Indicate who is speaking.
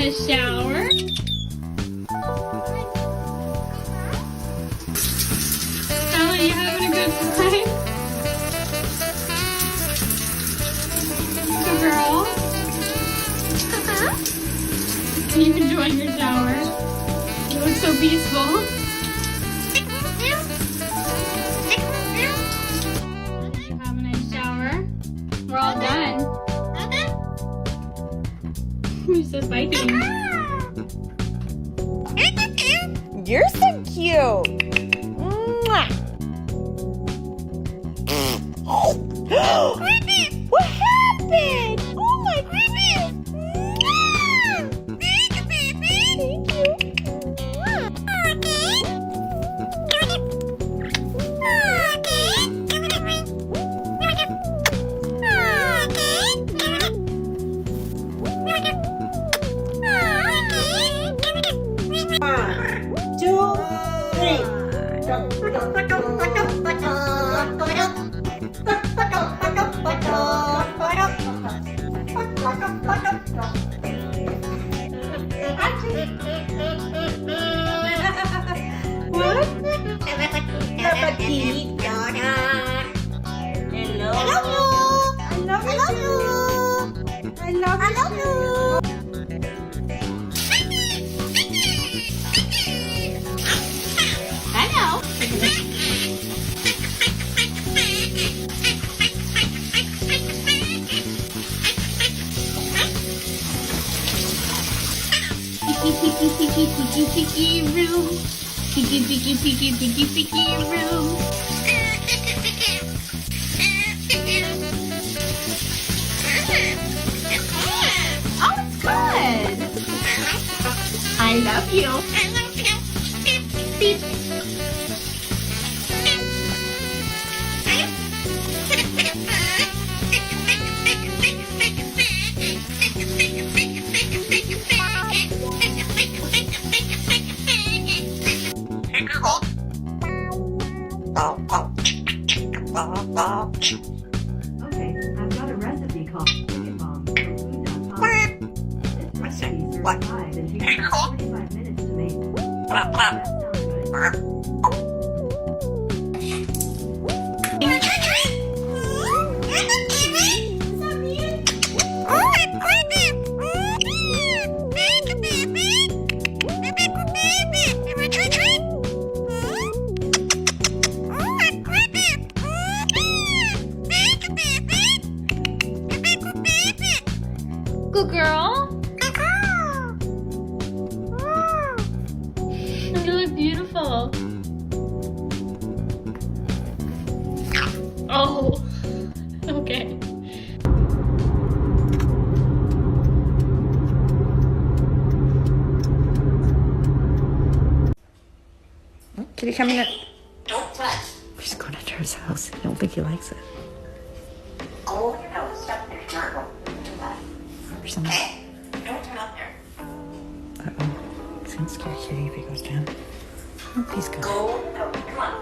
Speaker 1: having a shower? Stella, you having a good time? Good girl? Are you enjoying your shower? You look so peaceful. You have a nice shower? We're all done. You're so spiky.
Speaker 2: You're so cute. Mwah. What happened? Oh my goodness. Thank you.
Speaker 1: Picky room. Picky room. Oh, it's good. I love you. Beep.
Speaker 3: Okay, I've got a recipe called Chicken Bomb from food.com. This recipe serves 5 and takes about 45 minutes to make. That sounds good.
Speaker 1: Good girl. You look beautiful. Oh, okay.
Speaker 2: Kitty coming in. Don't touch. He's going into his house. I don't think he likes it.
Speaker 4: Oh, no, stop there. Margot.
Speaker 2: Or something.
Speaker 4: Don't turn up there.
Speaker 2: Uh-oh. It's going to scare Kitty if he goes down. Oh, he's good.
Speaker 4: Go, no, come on.